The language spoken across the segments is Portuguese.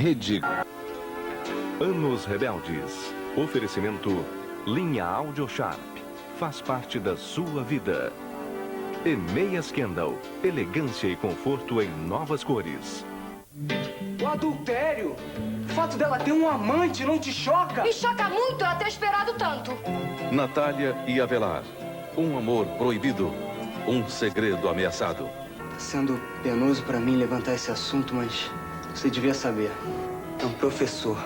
Rede. Anos Rebeldes. Oferecimento Linha Audio Sharp. Faz parte da sua vida. E Meias Kendall. Elegância e conforto em novas cores. O adultério! O fato dela ter um amante não te choca? Me choca muito ela ter esperado tanto. Natália e Avelar. Um amor proibido. Um segredo ameaçado. Tá sendo penoso pra mim levantar esse assunto, mas você devia saber. É um professor.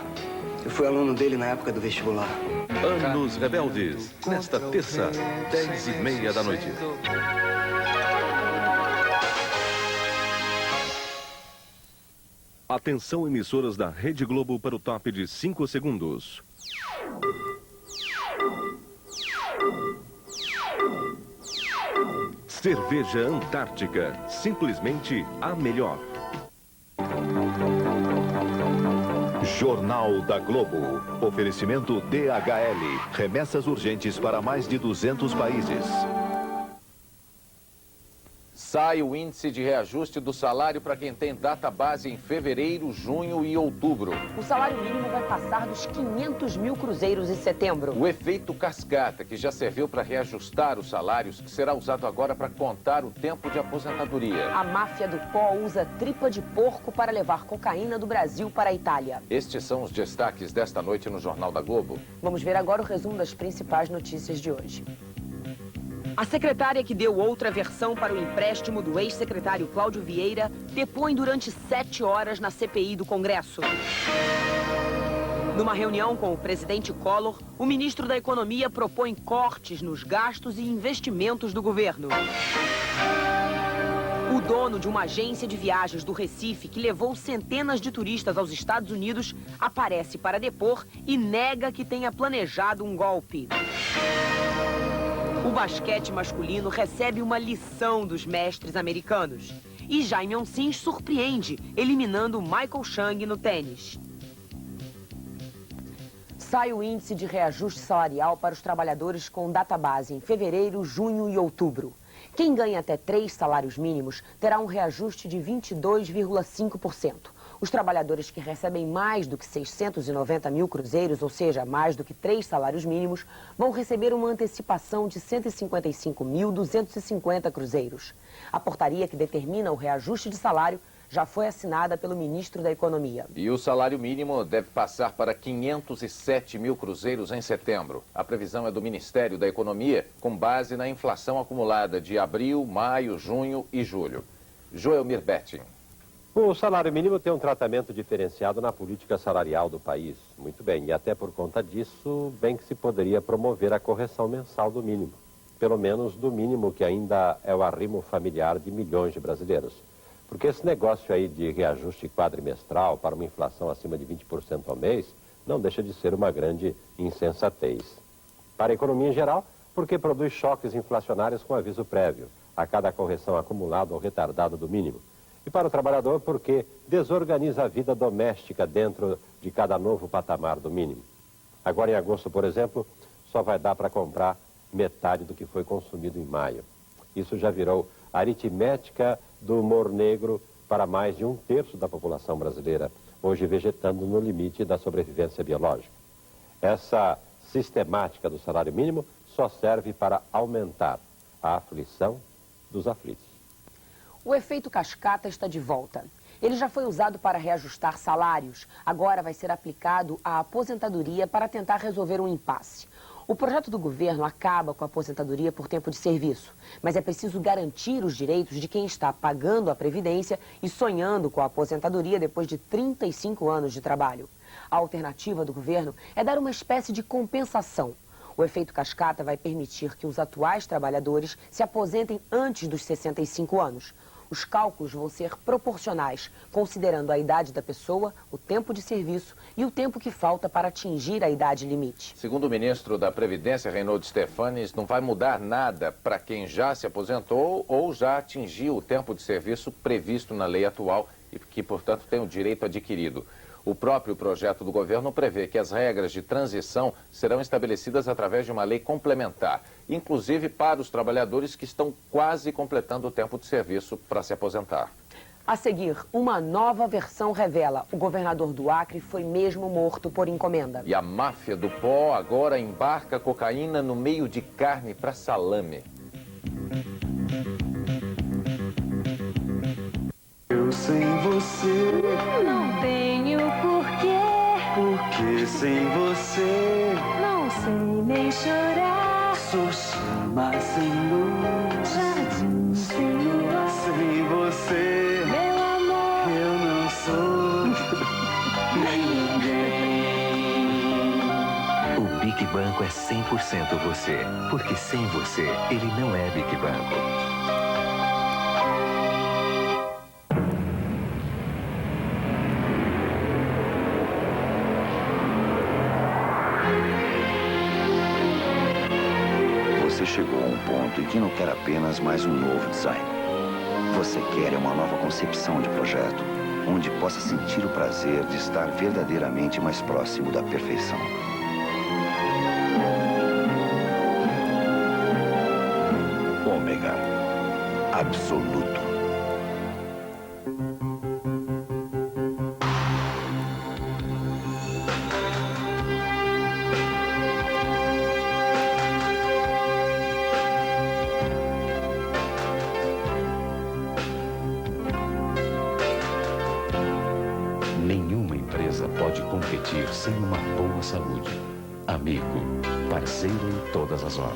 Eu fui aluno dele na época do vestibular. Anos Rebeldes. Nesta terça, 10h30 da noite. Atenção, emissoras da Rede Globo, para o top de 5 segundos. Cerveja Antártica, simplesmente a melhor. Jornal da Globo. Oferecimento DHL. Remessas urgentes para mais de 200 países. Sai o índice de reajuste do salário para quem tem data base em fevereiro, junho e outubro. O salário mínimo vai passar dos 500 mil cruzeiros em setembro. O efeito cascata, que já serviu para reajustar os salários, será usado agora para contar o tempo de aposentadoria. A máfia do pó usa tripa de porco para levar cocaína do Brasil para a Itália. Estes são os destaques desta noite no Jornal da Globo. Vamos ver agora o resumo das principais notícias de hoje. A secretária que deu outra versão para o empréstimo do ex-secretário Cláudio Vieira depõe durante 7 horas na CPI do Congresso. Numa reunião com o presidente Collor, o ministro da Economia propõe cortes nos gastos e investimentos do governo. O dono de uma agência de viagens do Recife, que levou centenas de turistas aos Estados Unidos, aparece para depor e nega que tenha planejado um golpe. O basquete masculino recebe uma lição dos mestres americanos. E Jaime Onsins surpreende, eliminando Michael Chang no tênis. Sai o índice de reajuste salarial para os trabalhadores com database em fevereiro, junho e outubro. Quem ganha até 3 salários mínimos terá um reajuste de 22,5%. Os trabalhadores que recebem mais do que 690 mil cruzeiros, ou seja, mais do que 3 salários mínimos, vão receber uma antecipação de 155.250 cruzeiros. A portaria que determina o reajuste de salário já foi assinada pelo ministro da Economia. E o salário mínimo deve passar para 507 mil cruzeiros em setembro. A previsão é do Ministério da Economia, com base na inflação acumulada de abril, maio, junho e julho. Joelmir Betting. O salário mínimo tem um tratamento diferenciado na política salarial do país. Muito bem, e até por conta disso, bem que se poderia promover a correção mensal do mínimo. Pelo menos do mínimo que ainda é o arrimo familiar de milhões de brasileiros. Porque esse negócio aí de reajuste quadrimestral para uma inflação acima de 20% ao mês não deixa de ser uma grande insensatez. Para a economia em geral, porque produz choques inflacionários com aviso prévio a cada correção acumulada ou retardada do mínimo. E para o trabalhador, porque desorganiza a vida doméstica dentro de cada novo patamar do mínimo. Agora, em agosto, por exemplo, só vai dar para comprar metade do que foi consumido em maio. Isso já virou aritmética do humor negro para mais de 1/3 da população brasileira, hoje vegetando no limite da sobrevivência biológica. Essa sistemática do salário mínimo só serve para aumentar a aflição dos aflitos. O efeito cascata está de volta. Ele já foi usado para reajustar salários. Agora vai ser aplicado à aposentadoria para tentar resolver um impasse. O projeto do governo acaba com a aposentadoria por tempo de serviço, mas é preciso garantir os direitos de quem está pagando a previdência e sonhando com a aposentadoria depois de 35 anos de trabalho. A alternativa do governo é dar uma espécie de compensação. O efeito cascata vai permitir que os atuais trabalhadores se aposentem antes dos 65 anos. Os cálculos vão ser proporcionais, considerando a idade da pessoa, o tempo de serviço e o tempo que falta para atingir a idade limite. Segundo o ministro da Previdência, Reinaldo Stefanes, não vai mudar nada para quem já se aposentou ou já atingiu o tempo de serviço previsto na lei atual e que, portanto, tem o direito adquirido. O próprio projeto do governo prevê que as regras de transição serão estabelecidas através de uma lei complementar, inclusive para os trabalhadores que estão quase completando o tempo de serviço para se aposentar. A seguir, uma nova versão revela: o governador do Acre foi mesmo morto por encomenda. E a máfia do pó agora embarca cocaína no meio de carne para salame. Eu sem você, Não tenho porquê, porque sem você não sei nem chorar. sou chama sem luz. Jardim sem luar, Sem você meu amor. eu não sou nem ninguém. O Big Banco é 100% você, porque sem você, ele não é Big Banco. Você chegou a um ponto em que não quer apenas mais um novo design. Você quer uma nova concepção de projeto, onde possa sentir o prazer de estar verdadeiramente mais próximo da perfeição. Ômega. Absoluto. Nenhuma empresa pode competir sem uma boa saúde. Amigo, parceiro em todas as horas.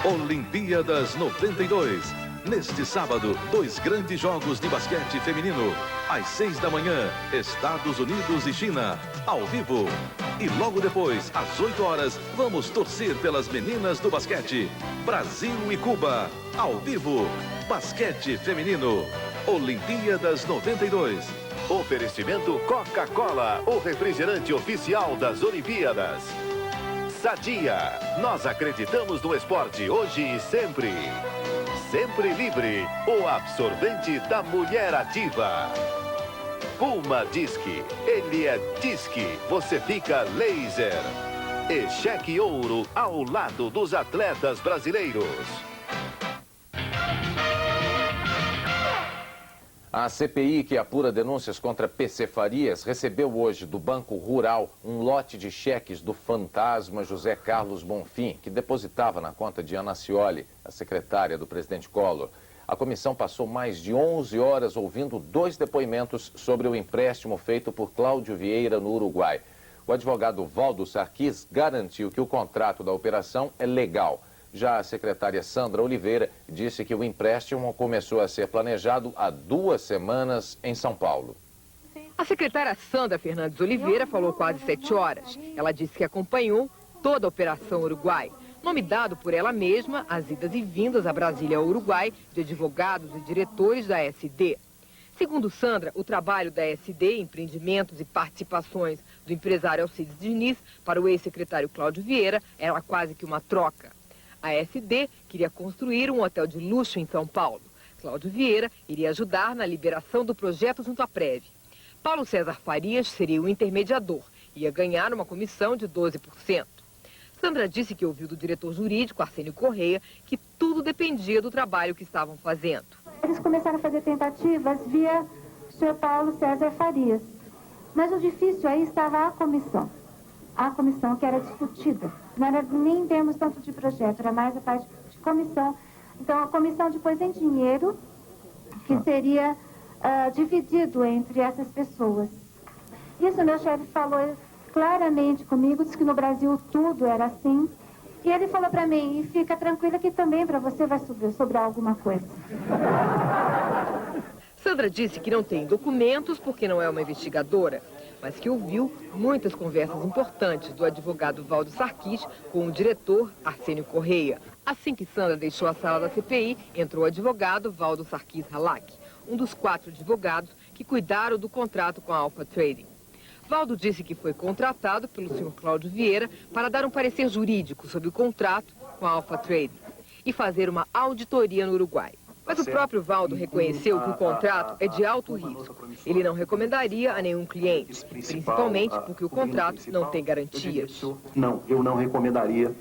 Olimpíadas 92. Neste sábado, 2 grandes jogos de basquete feminino. Às 6 da manhã, Estados Unidos e China, ao vivo. E logo depois, às 8 horas, vamos torcer pelas meninas do basquete. Brasil e Cuba, ao vivo. Basquete feminino. Olimpíadas 92. Oferecimento Coca-Cola, o refrigerante oficial das Olimpíadas. Sadia, nós acreditamos no esporte hoje e sempre. Sempre Livre, o absorvente da mulher ativa. Puma Disque, ele é Disque, você fica laser. E Cheque Ouro ao lado dos atletas brasileiros. A CPI, que apura denúncias contra PC Farias, recebeu hoje do Banco Rural um lote de cheques do fantasma José Carlos Bonfim, que depositava na conta de Ana Scioli, a secretária do presidente Collor. A comissão passou mais de 11 horas ouvindo 2 depoimentos sobre o empréstimo feito por Cláudio Vieira no Uruguai. O advogado Valdo Sarquis garantiu que o contrato da operação é legal. Já a secretária Sandra Oliveira disse que o empréstimo começou a ser planejado há 2 semanas em São Paulo. A secretária Sandra Fernandes Oliveira falou quase 7 horas. Ela disse que acompanhou toda a Operação Uruguai, nome dado por ela mesma às idas e vindas a Brasília ao Uruguai de advogados e diretores da SD. Segundo Sandra, o trabalho da SD, empreendimentos e participações do empresário Alcides Diniz para o ex-secretário Cláudio Vieira era quase que uma troca. A SD queria construir um hotel de luxo em São Paulo. Cláudio Vieira iria ajudar na liberação do projeto junto à Prev. Paulo César Farias seria o intermediador, ia ganhar uma comissão de 12%. Sandra disse que ouviu do diretor jurídico, Arsênio Correia, que tudo dependia do trabalho que estavam fazendo. Eles começaram a fazer tentativas via o senhor Paulo César Farias. Mas o difícil aí estava a comissão. A comissão que era discutida. Não era nem em termos tanto de projeto, era mais a parte de comissão. Então, a comissão depois em dinheiro, que seria dividido entre essas pessoas. Isso meu chefe falou claramente comigo, disse que no Brasil tudo era assim. E ele falou para mim, e fica tranquila que também para você vai sobrar alguma coisa. Sandra disse que não tem documentos porque não é uma investigadora, mas que ouviu muitas conversas importantes do advogado Valdo Sarquis com o diretor Arsênio Correia. Assim que Sandra deixou a sala da CPI, entrou o advogado Valdo Sarquis Halak, um dos 4 advogados que cuidaram do contrato com a Alpha Trading. Valdo disse que foi contratado pelo senhor Cláudio Vieira para dar um parecer jurídico sobre o contrato com a Alpha Trading e fazer uma auditoria no Uruguai. Mas o próprio Valdo reconheceu que o contrato é de alto risco. Ele não recomendaria a nenhum cliente, principalmente porque o contrato não tem garantias. Não, eu não recomendaria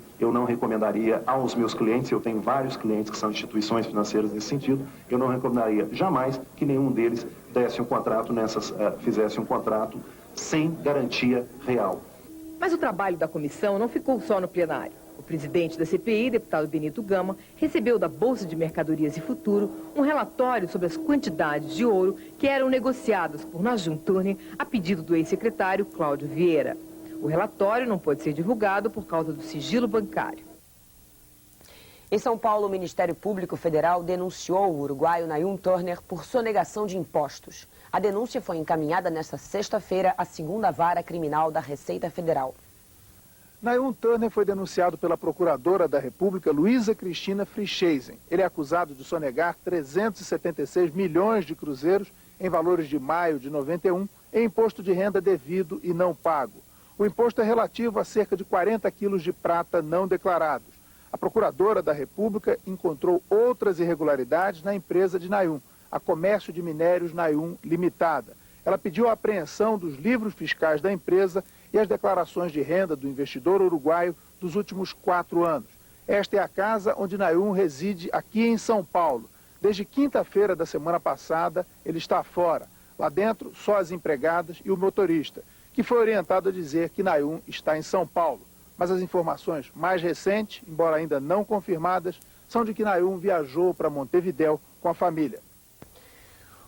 aos meus clientes, eu tenho vários clientes que são instituições financeiras nesse sentido, eu não recomendaria jamais que nenhum deles fizesse um contrato sem garantia real. Mas o trabalho da comissão não ficou só no plenário. O presidente da CPI, deputado Benito Gama, recebeu da Bolsa de Mercadorias e Futuro um relatório sobre as quantidades de ouro que eram negociadas por Najum Turner a pedido do ex-secretário Cláudio Vieira. O relatório não pode ser divulgado por causa do sigilo bancário. Em São Paulo, o Ministério Público Federal denunciou o uruguaio Najum Turner por sonegação de impostos. A denúncia foi encaminhada nesta sexta-feira à 2ª Vara Criminal da Receita Federal. Najum Turner foi denunciado pela Procuradora da República, Luísa Cristina Frischeisen. Ele é acusado de sonegar 376 milhões de cruzeiros em valores de maio de 91 em imposto de renda devido e não pago. O imposto é relativo a cerca de 40 quilos de prata não declarados. A Procuradora da República encontrou outras irregularidades na empresa de Najum, a Comércio de Minérios Najum Limitada. Ela pediu a apreensão dos livros fiscais da empresa e as declarações de renda do investidor uruguaio dos últimos 4 anos. Esta é a casa onde Najum reside aqui em São Paulo. Desde quinta-feira da semana passada, ele está fora. Lá dentro, só as empregadas e o motorista, que foi orientado a dizer que Najum está em São Paulo. Mas as informações mais recentes, embora ainda não confirmadas, são de que Najum viajou para Montevidéu com a família.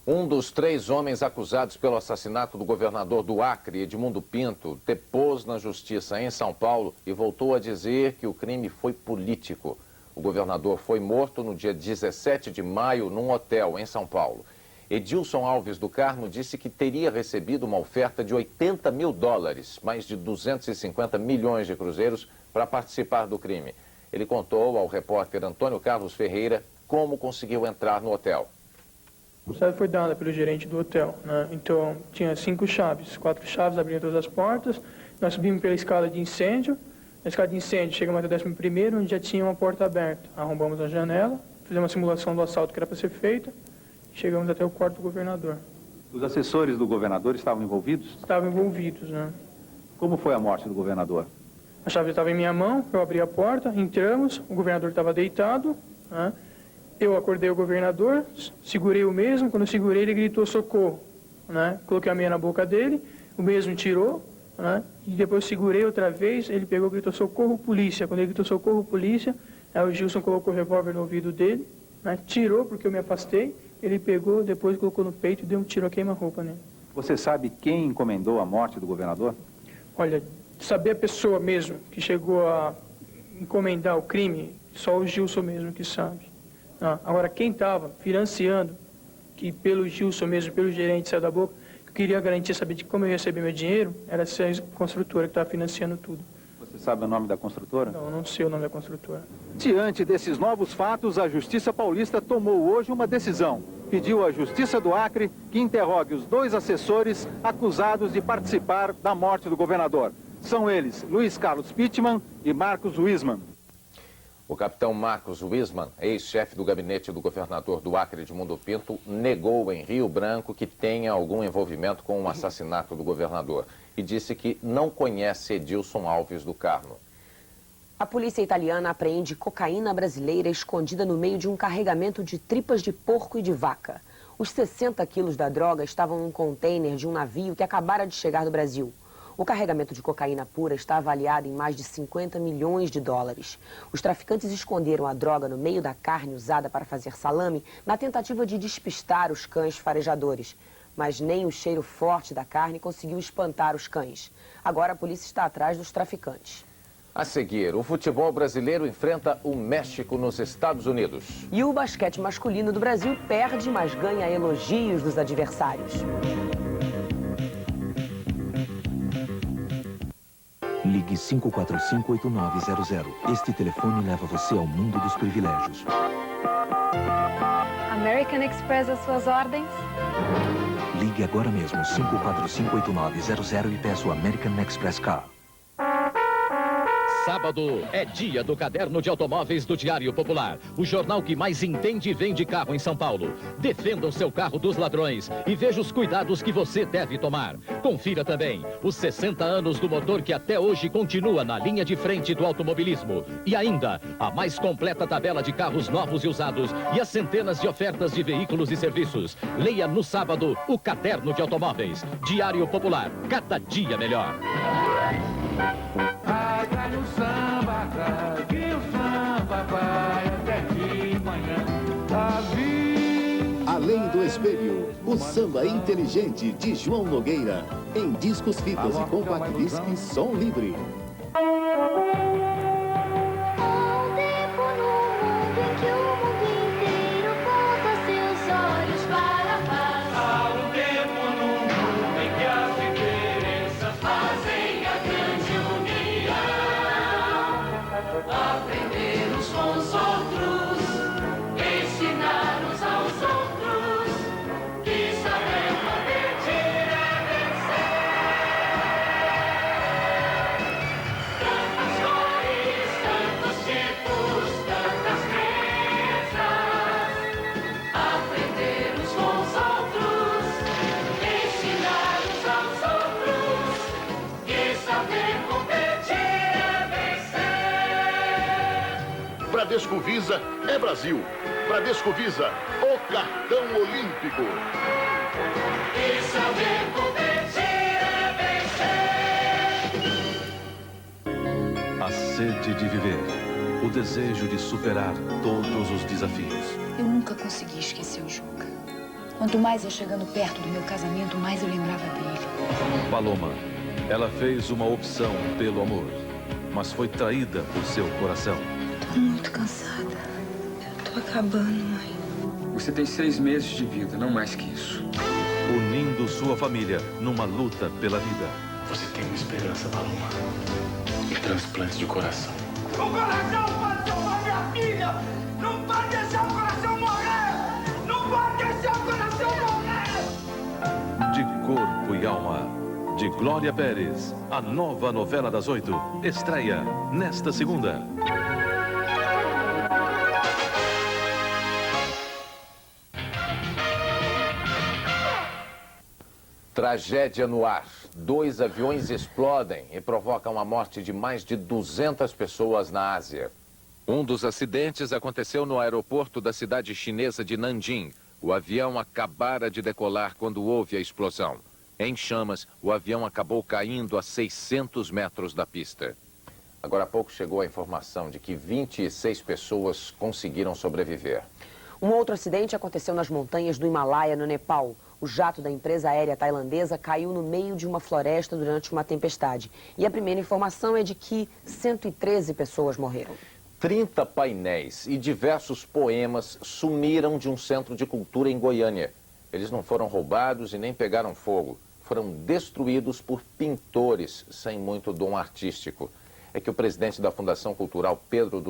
Um dos 3 homens acusados pelo assassinato do governador do Acre, Edmundo Pinto, depôs na justiça em São Paulo e voltou a dizer que o crime foi político. O governador foi morto no dia 17 de maio num hotel em São Paulo. Edilson Alves do Carmo disse que teria recebido uma oferta de $80 mil, mais de 250 milhões de cruzeiros, para participar do crime. Ele contou ao repórter Antônio Carlos Ferreira como conseguiu entrar no hotel. A chave foi dada pelo gerente do hotel, né? Então tinha 5 chaves, 4 chaves abriam todas as portas. Nós subimos pela escada de incêndio. Na escada de incêndio chegamos até o 11º, onde já tinha uma porta aberta. Arrombamos a janela, fizemos uma simulação do assalto que era para ser feita. Chegamos até o quarto do governador. Os assessores do governador estavam envolvidos? Estavam envolvidos, né? Como foi a morte do governador? A chave estava em minha mão, eu abri a porta, entramos, o governador estava deitado, né? Eu acordei o governador, segurei o mesmo, quando eu segurei ele gritou socorro, né? Coloquei a meia na boca dele, o mesmo tirou, né? E depois segurei outra vez, ele pegou e gritou socorro polícia. Quando ele gritou socorro polícia, aí o Gilson colocou o revólver no ouvido dele, né? Tirou porque eu me afastei, ele pegou, depois colocou no peito e deu um tiro a queima-roupa nele. Você sabe quem encomendou a morte do governador? Olha, saber a pessoa mesmo que chegou a encomendar o crime, só o Gilson mesmo que sabe. Agora, quem estava financiando, que pelo Gilson mesmo, pelo gerente saiu da boca, que eu queria garantir, saber de como eu ia receber meu dinheiro, era essa construtora que estava financiando tudo. Você sabe o nome da construtora? Não, não sei o nome da construtora. Diante desses novos fatos, a Justiça Paulista tomou hoje uma decisão. Pediu à Justiça do Acre que interrogue os 2 assessores acusados de participar da morte do governador. São eles Luiz Carlos Pittman e Marcos Wisman. O capitão Marcos Wisman, ex-chefe do gabinete do governador do Acre, Edmundo Pinto, negou em Rio Branco que tenha algum envolvimento com o assassinato do governador e disse que não conhece Edilson Alves do Carmo. A polícia italiana apreende cocaína brasileira escondida no meio de um carregamento de tripas de porco e de vaca. Os 60 quilos da droga estavam num container de um navio que acabara de chegar do Brasil. O carregamento de cocaína pura está avaliado em mais de 50 milhões de dólares. Os traficantes esconderam a droga no meio da carne usada para fazer salame na tentativa de despistar os cães farejadores. Mas nem o cheiro forte da carne conseguiu espantar os cães. Agora a polícia está atrás dos traficantes. A seguir, o futebol brasileiro enfrenta o México nos Estados Unidos. E o basquete masculino do Brasil perde, mas ganha elogios dos adversários. Ligue 545-8900. Este telefone leva você ao mundo dos privilégios. American Express, as suas ordens? Ligue agora mesmo 545-8900 e peça o American Express Car. sábado é dia do Caderno de Automóveis do Diário Popular, o jornal que mais entende e vende carro em São Paulo. Defenda o seu carro dos ladrões e veja os cuidados que você deve tomar. Confira também os 60 anos do motor que até hoje continua na linha de frente do automobilismo. E ainda a mais completa tabela de carros novos e usados e as centenas de ofertas de veículos e serviços. Leia no sábado o Caderno de Automóveis. Diário Popular, cada dia melhor. Traga o samba, traga o samba, vai até de manhã. Além do espelho, o samba inteligente de João Nogueira. Em discos, fitas e compact disc, som livre. Bradesco Visa é Brasil. Bradesco Visa, o cartão olímpico. E saber competir é vencer. A sede de viver, o desejo de superar todos os desafios. Eu nunca consegui esquecer o Juca. Quanto mais ia chegando perto do meu casamento, mais eu lembrava dele. Paloma, ela fez uma opção pelo amor, mas foi traída por seu coração. Tô muito cansada. Eu tô acabando, mãe. Você tem 6 meses de vida, não mais que isso. Unindo sua família numa luta pela vida. Você tem uma esperança, Paloma. Um transplante de coração. O coração pode salvar minha filha! Não pode deixar o coração morrer! Não pode deixar o coração morrer! De corpo e alma, de Glória Pérez, a nova novela das 8, estreia nesta segunda. Tragédia no ar. 2 aviões explodem e provocam a morte de mais de 200 pessoas na Ásia. Um dos acidentes aconteceu no aeroporto da cidade chinesa de Nanjing. O avião acabara de decolar quando houve a explosão. Em chamas, o avião acabou caindo a 600 metros da pista. Agora há pouco chegou a informação de que 26 pessoas conseguiram sobreviver. Um outro acidente aconteceu nas montanhas do Himalaia, no Nepal. O jato da empresa aérea tailandesa caiu no meio de uma floresta durante uma tempestade. E a primeira informação é de que 113 pessoas morreram. 30 painéis e diversos poemas sumiram de um centro de cultura em Goiânia. Eles não foram roubados e nem pegaram fogo. Foram destruídos por pintores sem muito dom artístico. É que o presidente da Fundação Cultural, Pedro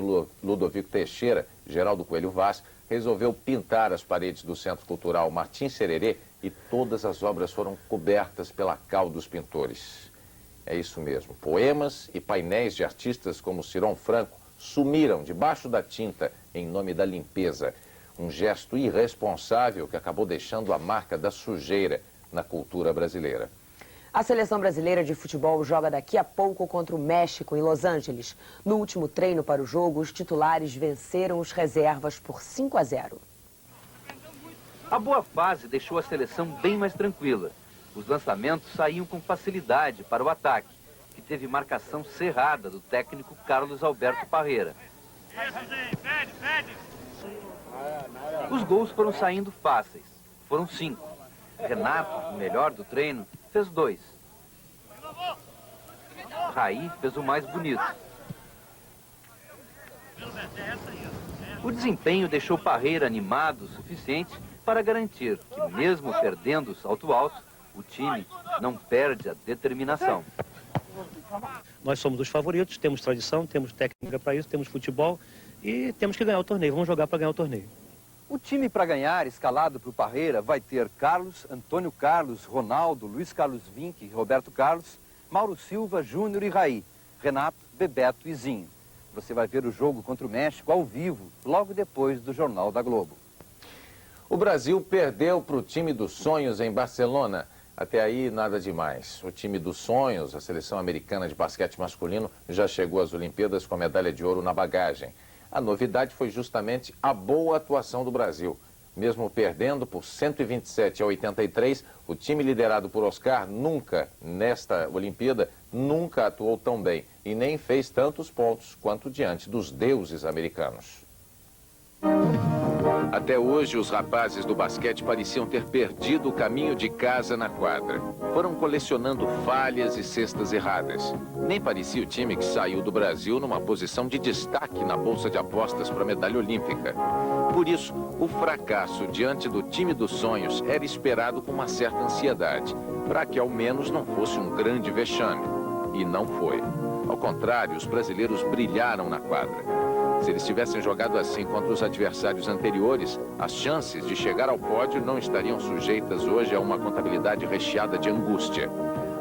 Ludovico Teixeira, Geraldo Coelho Vaz, resolveu pintar as paredes do Centro Cultural Martins Sererê e todas as obras foram cobertas pela cal dos pintores. É isso mesmo. Poemas e painéis de artistas como Ciron Franco sumiram debaixo da tinta em nome da limpeza. Um gesto irresponsável que acabou deixando a marca da sujeira na cultura brasileira. A seleção brasileira de futebol joga daqui a pouco contra o México, em Los Angeles. No último treino para o jogo, os titulares venceram os reservas por 5-0. A boa fase deixou a seleção bem mais tranquila. Os lançamentos saíam com facilidade para o ataque, que teve marcação cerrada do técnico Carlos Alberto Parreira. Os gols foram saindo fáceis. Foram 5. Renato, o melhor do treino, fez 2. Raí fez o mais bonito. O desempenho deixou Parreira animado o suficiente para garantir que, mesmo perdendo o salto alto, o time não perde a determinação. Nós somos os favoritos, temos tradição, temos técnica para isso, temos futebol e temos que ganhar o torneio. Vamos jogar para ganhar o torneio. O time para ganhar, escalado para o Parreira, vai ter Carlos, Antônio Carlos, Ronaldo, Luiz Carlos Vinck, Roberto Carlos, Mauro Silva, Júnior e Raí, Renato, Bebeto e Zinho. Você vai ver o jogo contra o México ao vivo, logo depois do Jornal da Globo. O Brasil perdeu para o time dos sonhos em Barcelona. Até aí, nada demais. O time dos sonhos, a seleção americana de basquete masculino, já chegou às Olimpíadas com a medalha de ouro na bagagem. A novidade foi justamente a boa atuação do Brasil. Mesmo perdendo por 127-83, o time liderado por Oscar nesta Olimpíada, nunca atuou tão bem e nem fez tantos pontos quanto diante dos deuses americanos. Até hoje, os rapazes do basquete pareciam ter perdido o caminho de casa na quadra. Foram colecionando falhas e cestas erradas. Nem parecia o time que saiu do Brasil numa posição de destaque na bolsa de apostas para a medalha olímpica. Por isso, o fracasso diante do time dos sonhos era esperado com uma certa ansiedade, para que ao menos não fosse um grande vexame. E não foi. Ao contrário, os brasileiros brilharam na quadra. Se eles tivessem jogado assim contra os adversários anteriores, as chances de chegar ao pódio não estariam sujeitas hoje a uma contabilidade recheada de angústia.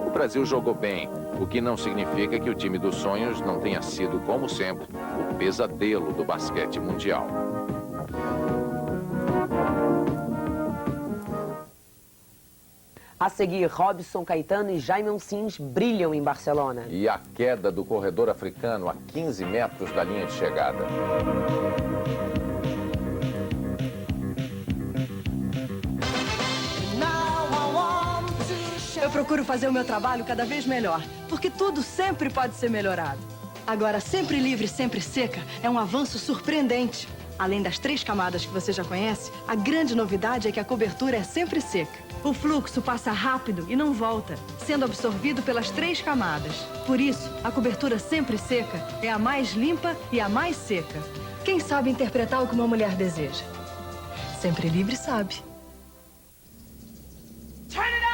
O Brasil jogou bem, o que não significa que o time dos sonhos não tenha sido, como sempre, o pesadelo do basquete mundial. A seguir, Robson Caetano e Jaimon Sims brilham em Barcelona. E a queda do corredor africano a 15 metros da linha de chegada. Eu procuro fazer o meu trabalho cada vez melhor, porque tudo sempre pode ser melhorado. Agora, sempre livre, sempre seca é um avanço surpreendente. Além das 3 camadas que você já conhece, a grande novidade é que a cobertura é sempre seca. O fluxo passa rápido e não volta, sendo absorvido pelas 3 camadas. Por isso, a cobertura sempre seca é a mais limpa e a mais seca. Quem sabe interpretar o que uma mulher deseja? Sempre livre sabe. Turn it on!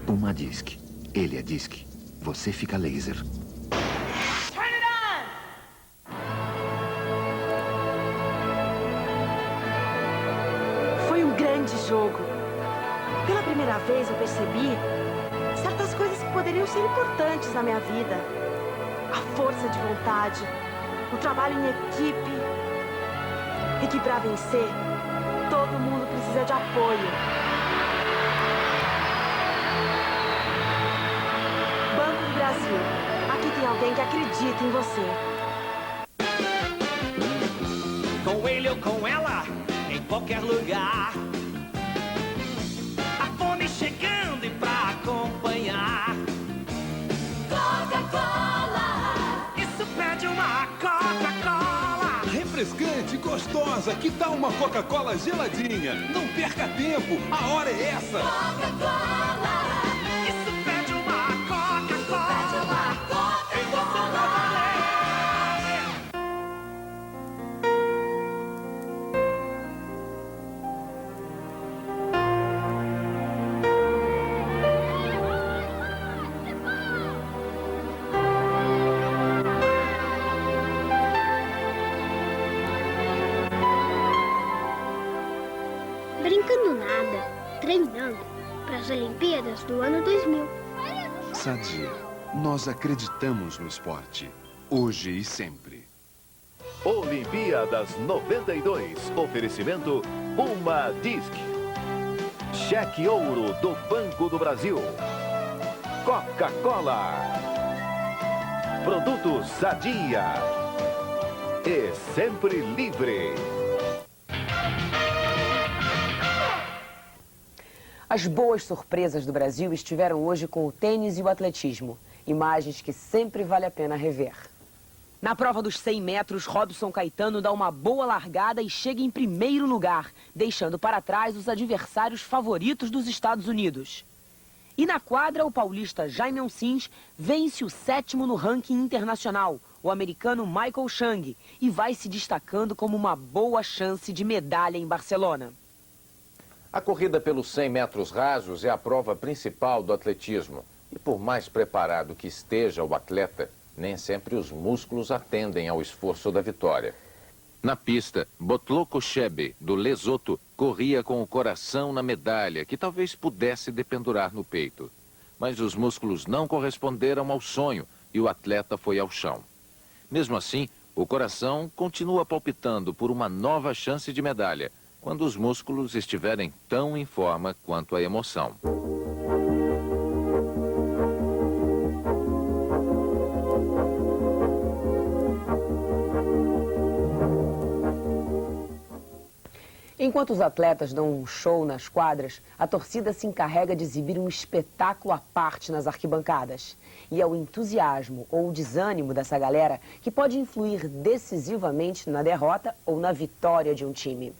Uma disc. Ele é disc. Você fica laser. Foi um grande jogo. Pela primeira vez eu percebi certas coisas que poderiam ser importantes na minha vida. A força de vontade, o trabalho em equipe. E que para vencer, todo mundo precisa de apoio. Banco do Brasil. Aqui tem alguém que acredita em você. Com ele ou com ela, em qualquer lugar. A fome chegando e pra acompanhar. Coca-Cola! Isso pede uma Coca-Cola! Refrescante, gostosa, que tal uma Coca-Cola geladinha? Não perca tempo, a hora é essa! Coca-Cola! Isso pede uma Coca-Cola! Brincando nada, treinando para as Olimpíadas do ano 2000. Sadia, nós acreditamos no esporte, hoje e sempre. Olimpíadas 92. Oferecimento Uma Disc. Cheque Ouro do Banco do Brasil. Coca-Cola. Produtos Sadia. E Sempre Livre. As boas surpresas do Brasil estiveram hoje com o tênis e o atletismo. Imagens que sempre vale a pena rever. Na prova dos 100 metros, Robson Caetano dá uma boa largada e chega em primeiro lugar, deixando para trás os adversários favoritos dos Estados Unidos. E na quadra, o paulista Jaimon Sims vence o 7º no ranking internacional, o americano Michael Chang, e vai se destacando como uma boa chance de medalha em Barcelona. A corrida pelos 100 metros rasos é a prova principal do atletismo. E por mais preparado que esteja o atleta, nem sempre os músculos atendem ao esforço da vitória. Na pista, Botloko Chebe, do Lesoto, corria com o coração na medalha, que talvez pudesse dependurar no peito. Mas os músculos não corresponderam ao sonho e o atleta foi ao chão. Mesmo assim, o coração continua palpitando por uma nova chance de medalha, quando os músculos estiverem tão em forma quanto a emoção. Enquanto os atletas dão um show nas quadras, a torcida se encarrega de exibir um espetáculo à parte nas arquibancadas. E é o entusiasmo ou o desânimo dessa galera que pode influir decisivamente na derrota ou na vitória de um time.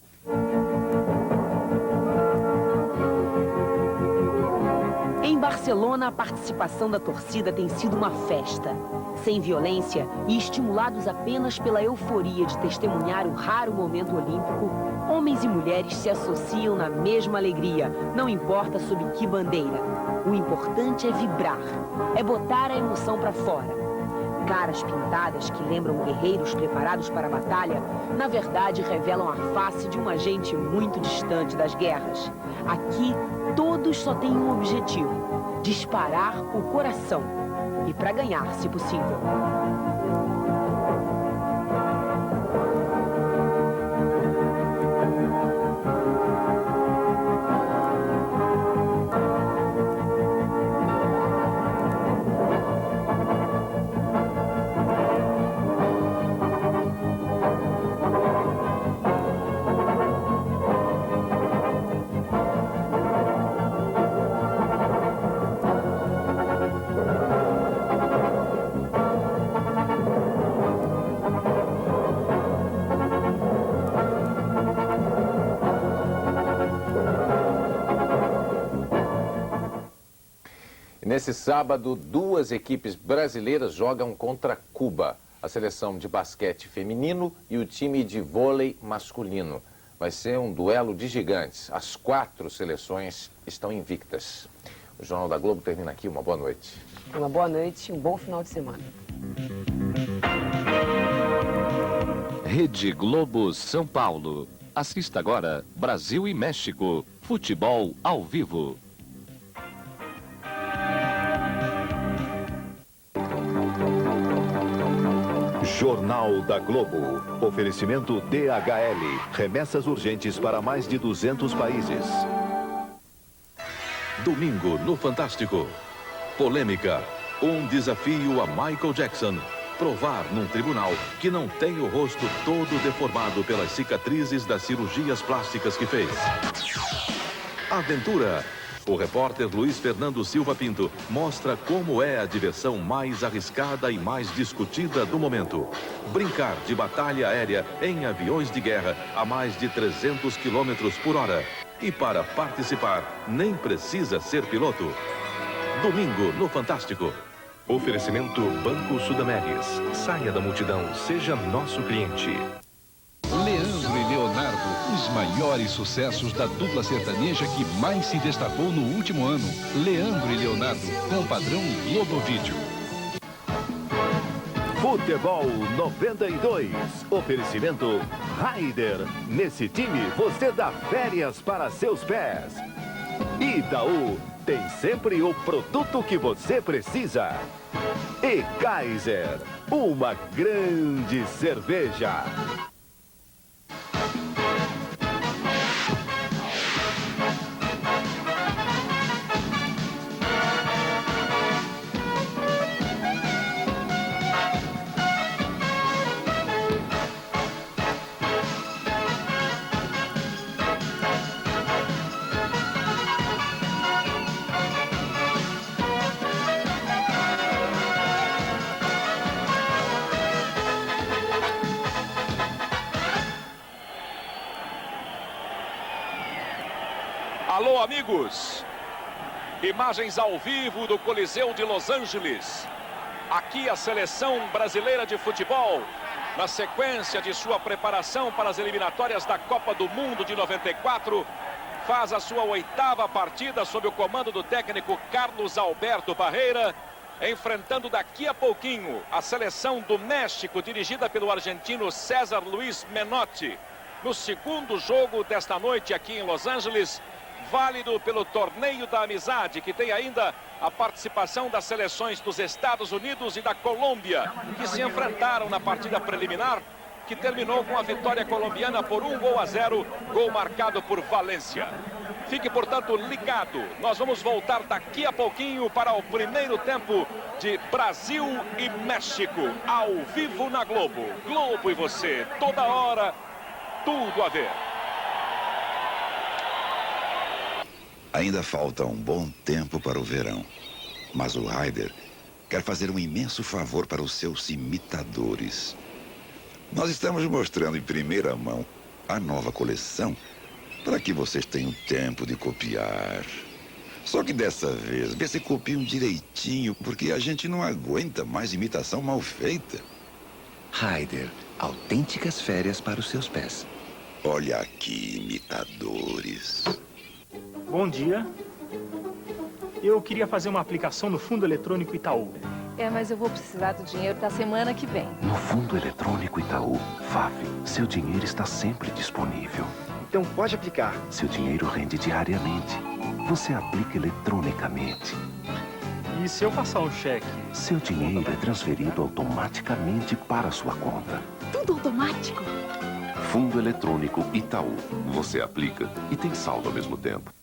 Em Barcelona, a participação da torcida tem sido uma festa. Sem violência e estimulados apenas pela euforia de testemunhar o raro momento olímpico, homens e mulheres se associam na mesma alegria, não importa sob que bandeira. O importante é vibrar, é botar a emoção para fora. Caras pintadas que lembram guerreiros preparados para a batalha, na verdade revelam a face de uma gente muito distante das guerras. Aqui, todos só têm um objetivo: disparar o coração. E para ganhar, se possível. Nesse sábado, duas equipes brasileiras jogam contra Cuba. A seleção de basquete feminino e o time de vôlei masculino. Vai ser um duelo de gigantes. As 4 seleções estão invictas. O Jornal da Globo termina aqui. Uma boa noite. Uma boa noite e um bom final de semana. Rede Globo São Paulo. Assista agora Brasil e México. Futebol ao vivo. Jornal da Globo. Oferecimento DHL. Remessas urgentes para mais de 200 países. Domingo no Fantástico. Polêmica. Um desafio a Michael Jackson. Provar num tribunal que não tem o rosto todo deformado pelas cicatrizes das cirurgias plásticas que fez. Aventura. O repórter Luiz Fernando Silva Pinto mostra como é a diversão mais arriscada e mais discutida do momento. Brincar de batalha aérea em aviões de guerra a mais de 300 km por hora. E para participar, nem precisa ser piloto. Domingo no Fantástico. Oferecimento Banco Sudameris. Saia da multidão, seja nosso cliente. Leandro e Leonardo, os maiores sucessos da dupla sertaneja que mais se destacou no último ano. Leandro e Leonardo, com padrão Globo Vídeo. Futebol 92. Oferecimento Raider. Nesse time você dá férias para seus pés. Itaú tem sempre o produto que você precisa. E Kaiser, uma grande cerveja. Alô, amigos! Imagens ao vivo do Coliseu de Los Angeles. Aqui a seleção brasileira de futebol, na sequência de sua preparação para as eliminatórias da Copa do Mundo de 94, faz a sua 8ª partida sob o comando do técnico Carlos Alberto Parreira, enfrentando daqui a pouquinho a seleção do México, dirigida pelo argentino César Luiz Menotti, no segundo jogo desta noite aqui em Los Angeles, válido pelo Torneio da Amizade, que tem ainda a participação das seleções dos Estados Unidos e da Colômbia, que se enfrentaram na partida preliminar, que terminou com a vitória colombiana por 1-0, gol marcado por Valência. Fique, portanto, ligado. Nós vamos voltar daqui a pouquinho para o primeiro tempo de Brasil e México, ao vivo na Globo. Globo e você, toda hora, tudo a ver. Ainda falta um bom tempo para o verão, mas o Raider quer fazer um imenso favor para os seus imitadores. Nós estamos mostrando em primeira mão a nova coleção para que vocês tenham tempo de copiar. Só que dessa vez, vê se copiam direitinho, porque a gente não aguenta mais imitação mal feita. Raider, autênticas férias para os seus pés. Olha aqui, imitadores. Bom dia. Eu queria fazer uma aplicação no Fundo Eletrônico Itaú. Mas eu vou precisar do dinheiro da semana que vem. No Fundo Eletrônico Itaú, FAF, seu dinheiro está sempre disponível. Então pode aplicar. Seu dinheiro rende diariamente. Você aplica eletronicamente. E se eu passar um cheque? Seu dinheiro é transferido automaticamente para a sua conta. Tudo automático. Fundo Eletrônico Itaú. Você aplica e tem saldo ao mesmo tempo.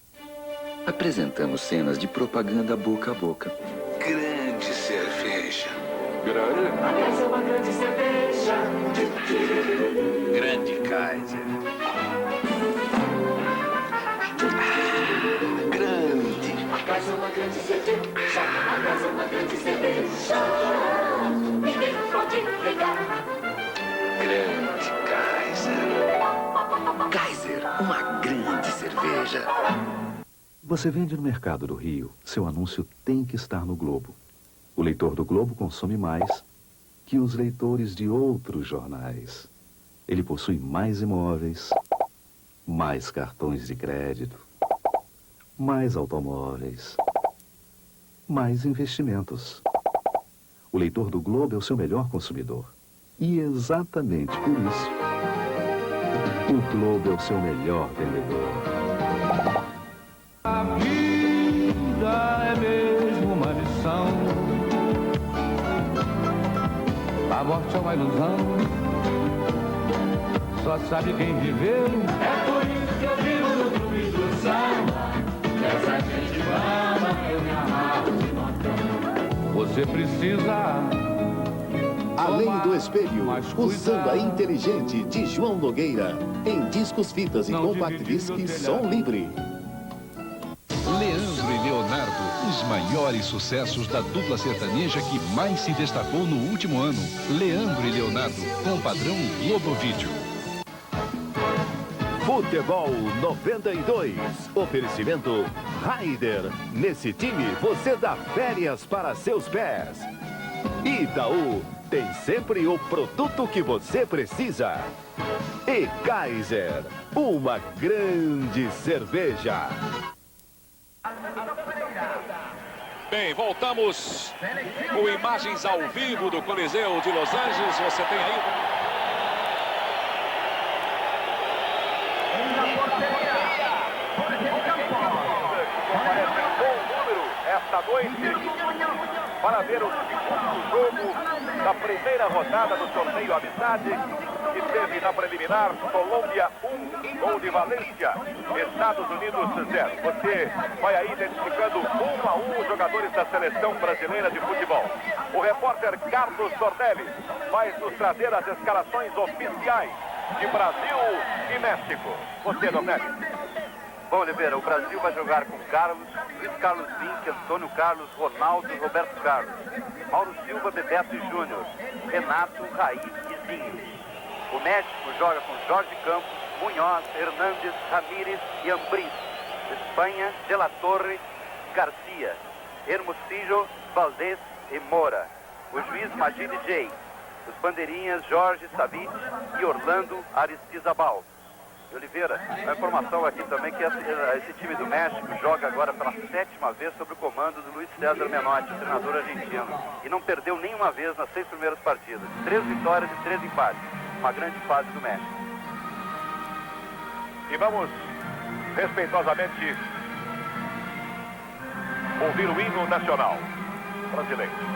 Apresentamos cenas de propaganda boca a boca. Grande cerveja. Grande? A casa é uma grande cerveja. Grande Kaiser. Grande. A casa é uma grande cerveja. A casa é uma grande cerveja. Ninguém pode negar. Grande Kaiser. Kaiser, uma grande cerveja. Você vende no mercado do Rio, seu anúncio tem que estar no Globo. O leitor do Globo consome mais que os leitores de outros jornais. Ele possui mais imóveis, mais cartões de crédito, mais automóveis, mais investimentos. O leitor do Globo é o seu melhor consumidor. E exatamente por isso, o Globo é o seu melhor vendedor. A vida é mesmo uma lição. A morte é uma ilusão. Só sabe quem viveu. É por isso que eu vivo no clube do samba. Essa gente ama, eu me amarro de montão. Você precisa. Além do espelho, o samba inteligente de João Nogueira. Em discos, fitas e compact disc, som livre. Leandro e Leonardo, os maiores sucessos da dupla sertaneja que mais se destacou no último ano. Leandro e Leonardo, com padrão Globo Vídeo. Futebol 92. Oferecimento Raider. Nesse time você dá férias para seus pés. Itaú tem sempre o produto que você precisa. E Kaiser, uma grande cerveja. Bem, voltamos com imagens ao vivo do Coliseu de Los Angeles. Você tem aí... Esta noite, para ver o segundo jogo da primeira rodada do Torneio Amizade, que teve na preliminar Colômbia 1, gol de Valência, Estados Unidos 0. Você vai aí identificando 1 a 1 os jogadores da seleção brasileira de futebol. O repórter Carlos Tordelli vai nos trazer as escalações oficiais de Brasil e México. Você, Tordelli. Bom, Oliveira, o Brasil vai jogar com Carlos, Luiz Carlos Vinck, Antônio Carlos, Ronaldo, Roberto Carlos, Mauro Silva, Bebeto e Júnior, Renato, Raí e Zinho. O México joga com Jorge Campos, Munhoz, Hernández, Ramírez e Ambriz. Espanha, De La Torre, Garcia, Hermosillo, Valdés e Moura. O juiz Magid Jay. Os bandeirinhas Jorge Savic e Orlando Aristizabal. Oliveira, a informação aqui também que esse time do México joga agora pela 7ª vez sob o comando do Luiz César Menotti, o treinador argentino, e não perdeu nenhuma vez nas 6 primeiras partidas. 3 vitórias e 3 empates. Uma grande fase do México. E vamos respeitosamente ouvir o hino nacional brasileiro.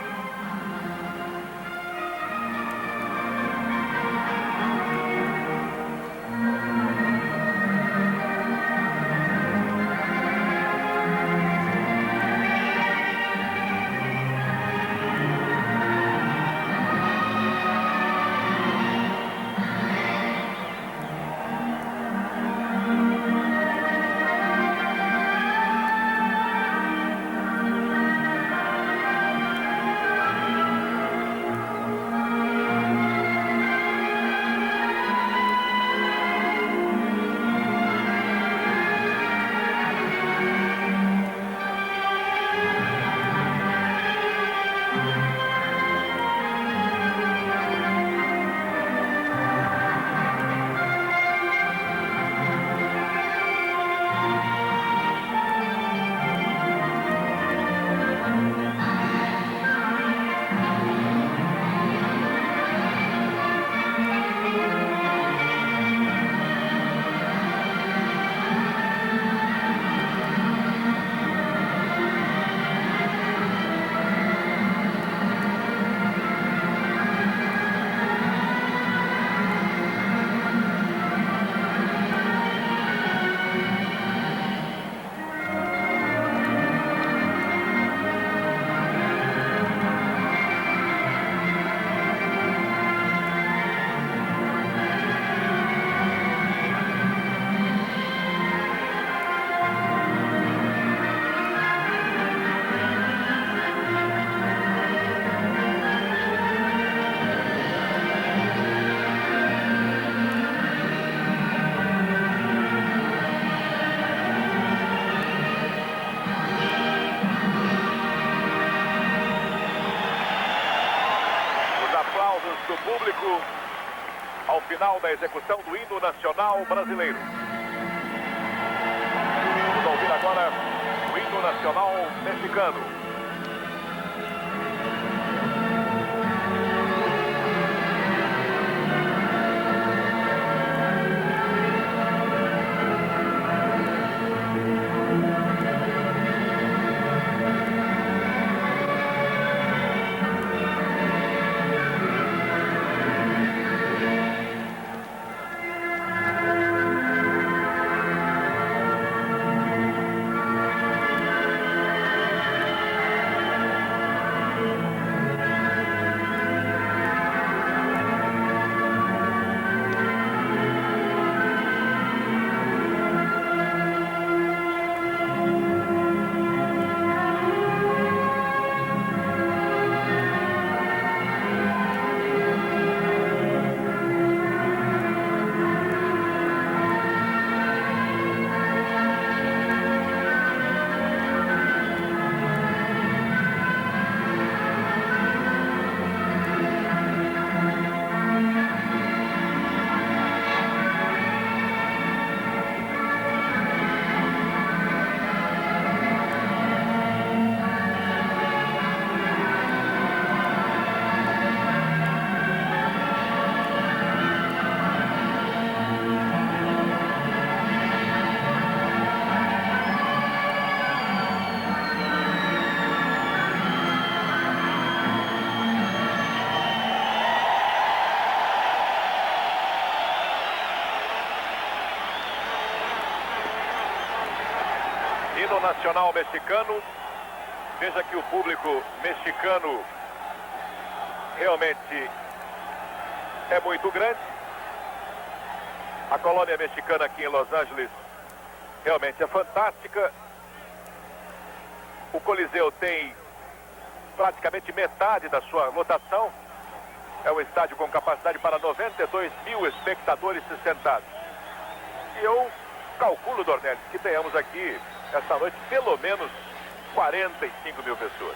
Do público ao final da execução do hino nacional brasileiro. Vamos ouvir agora o hino nacional mexicano. Hino nacional mexicano. Veja que o público mexicano realmente é muito grande. A colônia mexicana aqui em Los Angeles realmente é fantástica. O Coliseu tem praticamente metade da sua lotação. É um estádio com capacidade para 92 mil espectadores sentados. E eu calculo, Dornelles, que tenhamos aqui esta noite pelo menos 45 mil pessoas.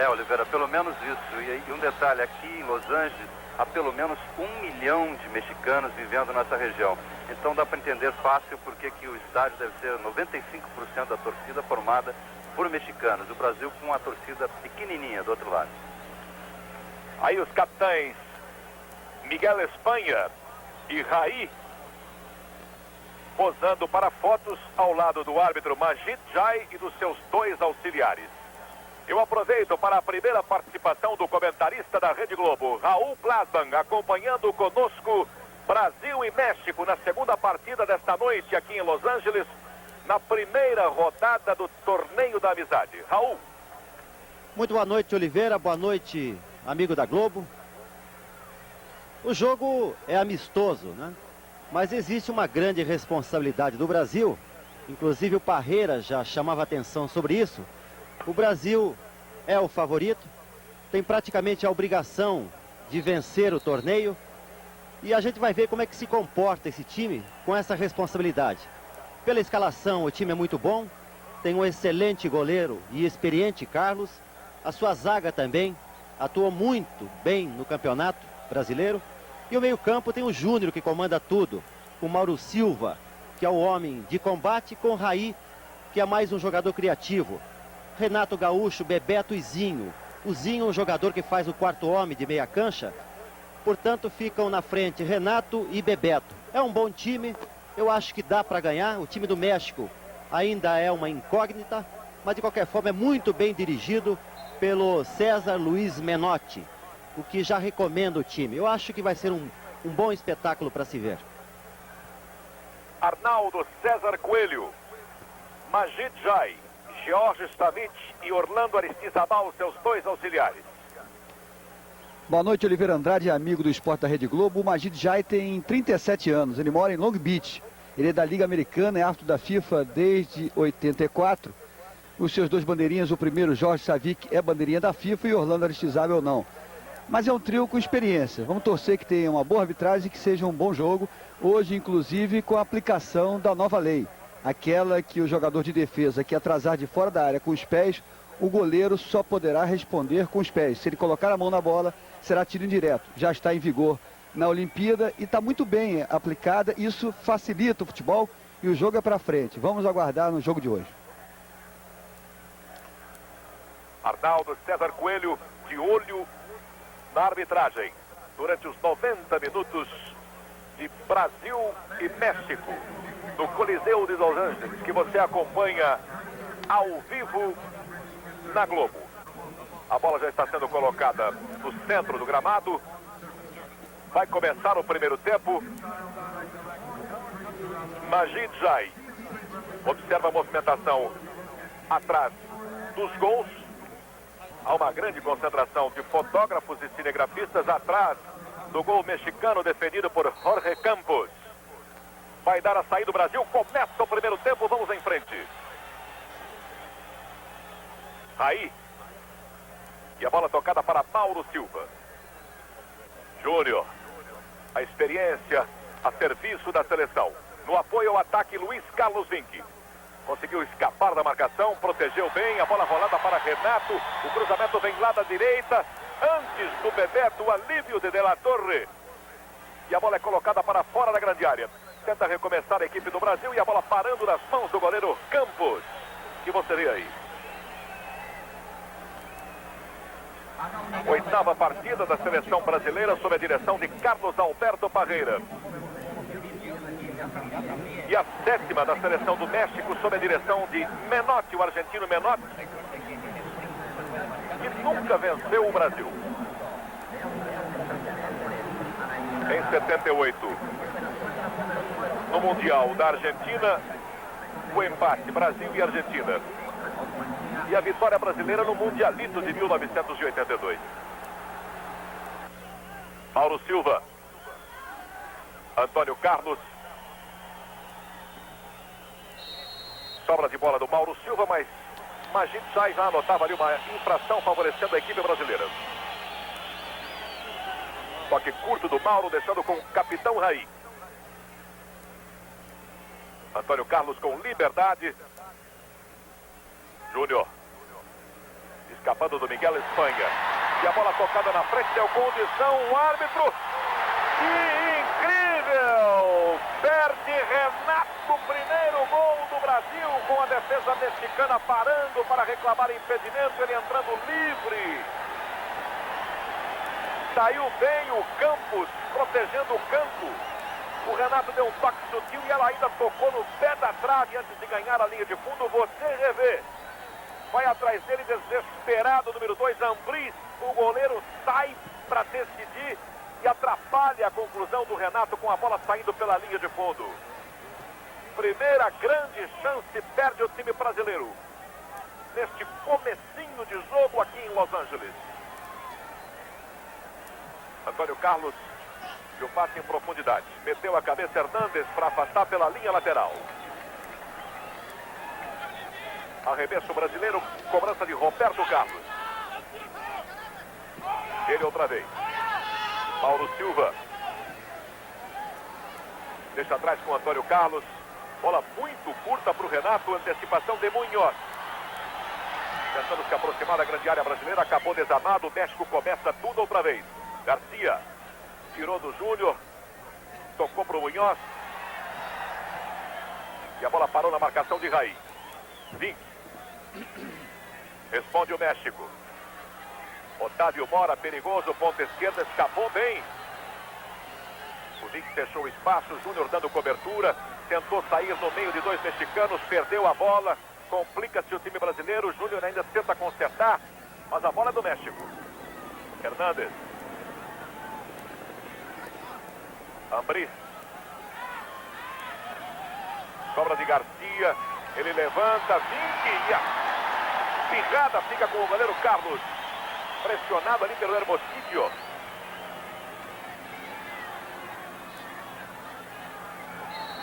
Oliveira, pelo menos isso. E um detalhe, aqui em Los Angeles há pelo menos 1 milhão de mexicanos vivendo nessa região. Então dá para entender fácil porque que o estádio deve ser 95% da torcida formada por mexicanos. O Brasil com uma torcida pequenininha do outro lado. Aí os capitães Miguel Espanha e Raí posando para fotos ao lado do árbitro Majid Jai e dos seus 2 auxiliares. Eu aproveito para a primeira participação do comentarista da Rede Globo, Raul Plasman, acompanhando conosco Brasil e México na segunda partida desta noite aqui em Los Angeles, na primeira rodada do Torneio da Amizade. Raul. Muito boa noite, Oliveira. Boa noite, amigo da Globo. O jogo é amistoso, né? Mas existe uma grande responsabilidade do Brasil. Inclusive o Parreira já chamava atenção sobre isso. O Brasil é o favorito, tem praticamente a obrigação de vencer o torneio. E a gente vai ver como é que se comporta esse time com essa responsabilidade. Pela escalação, o time é muito bom. Tem um excelente goleiro e experiente Carlos. A sua zaga também atuou muito bem no campeonato brasileiro. E o meio-campo tem o Júnior, que comanda tudo. O Mauro Silva, que é o homem de combate, com o Raí, que é mais um jogador criativo. Renato Gaúcho, Bebeto e Zinho. O Zinho é um jogador que faz o quarto homem de meia cancha. Portanto, ficam na frente Renato e Bebeto. É um bom time, eu acho que dá para ganhar. O time do México ainda é uma incógnita, mas de qualquer forma é muito bem dirigido pelo César Luiz Menotti, o que já recomenda o time. Eu acho que vai ser um bom espetáculo para se ver. Arnaldo César Coelho, Majid Jai, Jorge Stavich e Orlando Aristizabal, seus 2 auxiliares. Boa noite, Oliveira Andrade, amigo do Esporte da Rede Globo. O Majid Jai tem 37 anos, ele mora em Long Beach. Ele é da Liga Americana, é árbitro da FIFA desde 84. Os seus 2 bandeirinhas, o primeiro, Jorge Stavich, é bandeirinha da FIFA e Orlando Aristizabal não. Mas é um trio com experiência. Vamos torcer que tenha uma boa arbitragem e que seja um bom jogo. Hoje, inclusive, com a aplicação da nova lei. Aquela que o jogador de defesa que atrasar de fora da área com os pés, o goleiro só poderá responder com os pés. Se ele colocar a mão na bola, será tiro indireto. Já está em vigor na Olimpíada e está muito bem aplicada. Isso facilita o futebol e o jogo é para frente. Vamos aguardar no jogo de hoje. Arnaldo César Coelho, de olho na arbitragem, durante os 90 minutos de Brasil e México, no Coliseu de Los Angeles, que você acompanha ao vivo na Globo. A bola já está sendo colocada no centro do gramado. Vai começar o primeiro tempo. Majid Jai observa a movimentação atrás dos gols. Há uma grande concentração de fotógrafos e cinegrafistas atrás do gol mexicano defendido por Jorge Campos. Vai dar a saída do Brasil. Começa o primeiro tempo. Vamos em frente. Aí. E a bola tocada para Mauro Silva. Júnior. A experiência a serviço da seleção. No apoio ao ataque, Luiz Carlos Vinck. Conseguiu escapar da marcação, protegeu bem, a bola rolada para Renato, o cruzamento vem lá da direita, antes do Bebeto, o alívio de La Torre. E a bola é colocada para fora da grande área. Tenta recomeçar a equipe do Brasil e a bola parando nas mãos do goleiro Campos. Que você vê aí. 8ª partida da seleção brasileira sob a direção de Carlos Alberto Parreira. E a 7ª da seleção do México sob a direção de Menotti, o argentino Menotti, que nunca venceu o Brasil. Em 78, no Mundial da Argentina, o empate Brasil e Argentina. E a vitória brasileira no Mundialito de 1982. Mauro Silva, Antônio Carlos. Sobra de bola do Mauro Silva, mas Majid Jai já anotava ali uma infração favorecendo a equipe brasileira. Toque curto do Mauro, deixando com o capitão Raí. Antônio Carlos com liberdade. Júnior. Escapando do Miguel Espanha. E a bola tocada na frente, deu condição o árbitro. Que incrível! Perde Renato, primeiro gol do Brasil, com a defesa mexicana parando para reclamar impedimento, ele entrando livre. Saiu bem o Campos, protegendo o canto. O Renato deu um toque sutil e ela ainda tocou no pé da trave antes de ganhar a linha de fundo. Você revê. Vai atrás dele, desesperado, número 2, Ambris. O goleiro sai para decidir e atrapalha a conclusão do Renato com a bola saindo pela linha de fundo. Primeira grande chance perde o time brasileiro neste comecinho de jogo aqui em Los Angeles. Antônio Carlos e o passe em profundidade. Meteu a cabeça Hernández para afastar pela linha lateral. Arremesso brasileiro, cobrança de Roberto Carlos. Ele outra vez. Mauro Silva. Deixa atrás com Antônio Carlos. Bola muito curta para o Renato. Antecipação de Munhoz. Tentando se aproximar da grande área brasileira. Acabou desarmado. O México começa tudo outra vez. Garcia. Tirou do Júnior. Tocou para o Munhoz. E a bola parou na marcação de Raí. Vink. Responde o México. Otávio Mora, perigoso, ponta esquerda, escapou bem. O Vink fechou o espaço, Júnior dando cobertura. Tentou sair no meio de dois mexicanos, perdeu a bola. Complica-se o time brasileiro, Júnior ainda tenta consertar, mas a bola é do México. Hernández. Ambris. Cobra de Garcia. Ele levanta, Vink e a pirrada fica com o goleiro Carlos. Pressionado ali pelo Hermosillo.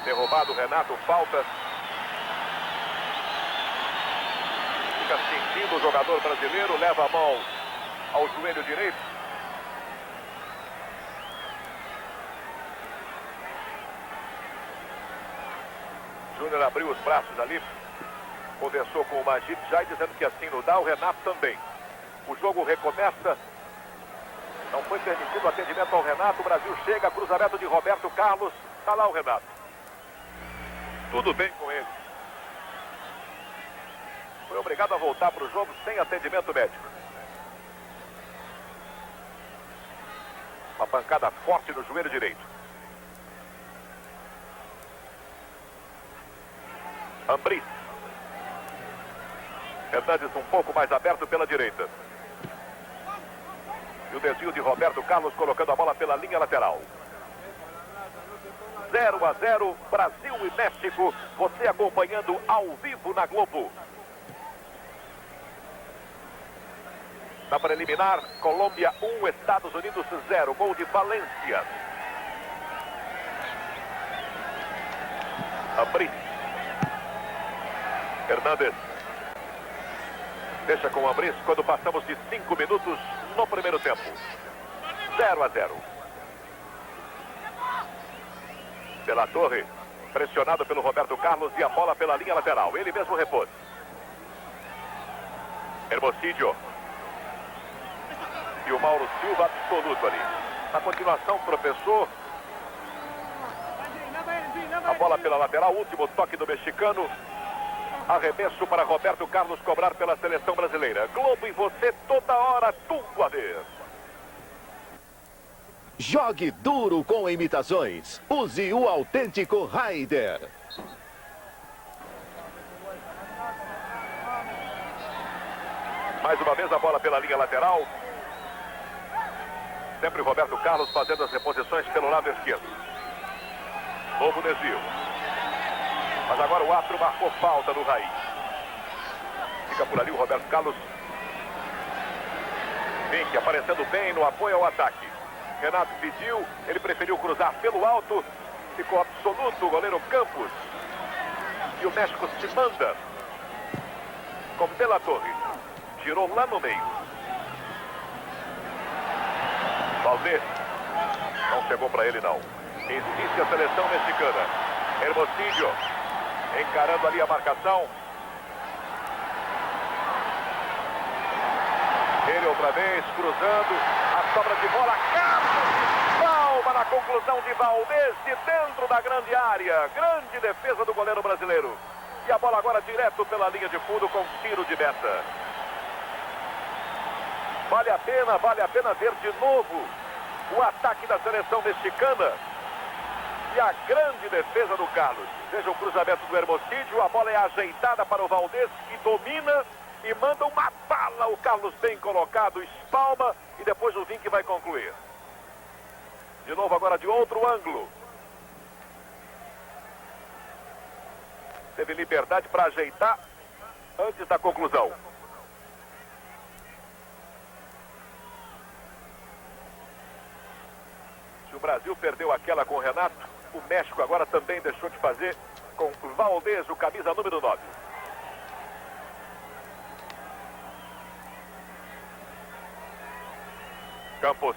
Derrubado Renato, falta. Fica sentindo o jogador brasileiro, leva a mão ao joelho direito. Júnior abriu os braços ali. Conversou com o Magid já dizendo que assim não dá, o Renato também. O jogo recomeça. Não foi permitido atendimento ao Renato. O Brasil chega, cruzamento de Roberto Carlos. Está lá o Renato. Tudo bem com ele. Foi obrigado a voltar para o jogo sem atendimento médico. Uma pancada forte no joelho direito. Ambris. Hernández um pouco mais aberto pela direita. E o desvio de Roberto Carlos colocando a bola pela linha lateral. 0-0, Brasil e México. Você acompanhando ao vivo na Globo. Na preliminar, Colômbia 1, Estados Unidos 0. Gol de Valência. Ambris. Hernández. Deixa com o Ambris quando passamos de 5 minutos no primeiro tempo. 0-0. Pela Torre, pressionado pelo Roberto Carlos e a bola pela linha lateral. Ele mesmo repôs. Hermosillo. E o Mauro Silva absoluto ali. Na continuação tropeçou. A bola pela lateral, último toque do mexicano. Arremesso para Roberto Carlos cobrar pela seleção brasileira. Globo em você toda hora, tudo a ver. Jogue duro com imitações. Use o autêntico Raider. Mais uma vez a bola pela linha lateral. Sempre Roberto Carlos fazendo as reposições pelo lado esquerdo. Novo desvio. Mas agora o árbitro marcou falta do Raí. Fica por ali o Roberto Carlos. Vink aparecendo bem no apoio ao ataque. Renato pediu, ele preferiu cruzar pelo alto. Ficou absoluto o goleiro Campos. E o México se manda. Com Pela Torre. Girou lá no meio. Valdez. Não chegou para ele não. Insiste a seleção mexicana. Hermosillo. Encarando ali a marcação. Ele outra vez, cruzando. A sobra de bola. Carlos! Palma bola na conclusão de Valdez, de dentro da grande área. Grande defesa do goleiro brasileiro. E a bola agora direto pela linha de fundo com tiro de meta. Vale a pena ver de novo o ataque da seleção mexicana. E a grande defesa do Carlos. Veja o cruzamento do Hermosillo, a bola é ajeitada para o Valdez, que domina e manda uma bala. O Carlos bem colocado, espalma e depois o Vinck vai concluir. De novo agora de outro ângulo. Teve liberdade para ajeitar antes da conclusão. Se o Brasil perdeu aquela com o Renato, o México agora também deixou de fazer com o Valdez, o camisa número 9. Campos.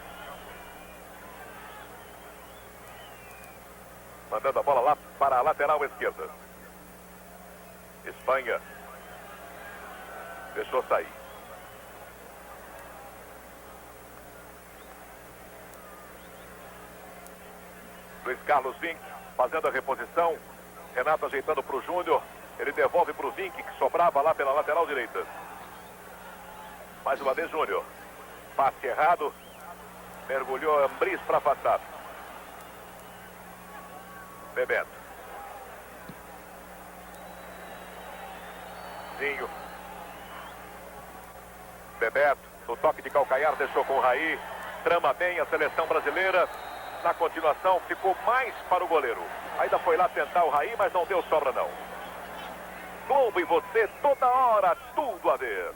Mandando a bola lá para a lateral esquerda. Espanha. Deixou sair. Luiz Carlos Vinck fazendo a reposição. Renato ajeitando para o Júnior. Ele devolve para o Vinck, que sobrava lá pela lateral direita. Mais uma vez Júnior. Passe errado. Mergulhou Ambriz para afastar. Bebeto. Zinho. Bebeto, no toque de calcanhar, deixou com o Raí. Trama bem a seleção brasileira. Na continuação, ficou mais para o goleiro. Ainda foi lá tentar o Raí, mas não deu sobra não. Globo e você, toda hora, tudo a ver.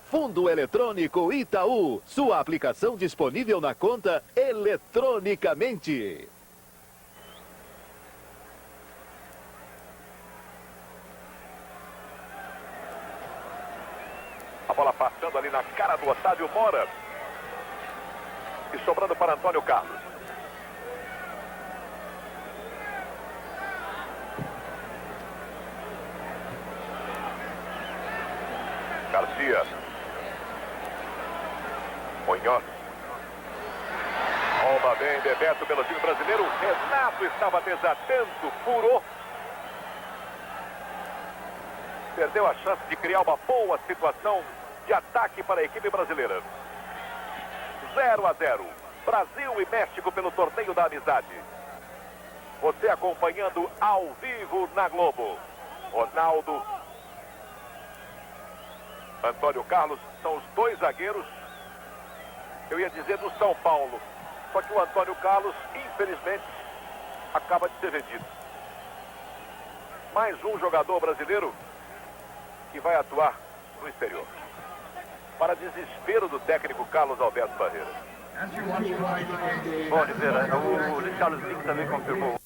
Fundo Eletrônico Itaú. Sua aplicação disponível na conta eletronicamente. A bola passando ali na cara do Otávio Mora. E sobrando para Antônio Carlos. Garcia. Munhoz. Rouba bem Bebeto pelo time brasileiro. Renato estava desatento, furou. Perdeu a chance de criar uma boa situação de ataque para a equipe brasileira. 0-0. Brasil e México pelo torneio da amizade. Você acompanhando ao vivo na Globo. Ronaldo. Antônio Carlos são os dois zagueiros. Eu ia dizer do São Paulo. Só que o Antônio Carlos, infelizmente, acaba de ser vendido. Mais um jogador brasileiro que vai atuar no exterior. Para desespero do técnico Carlos Alberto Barreira. Bom, Oliveira, o Luiz Carlos Vinck também confirmou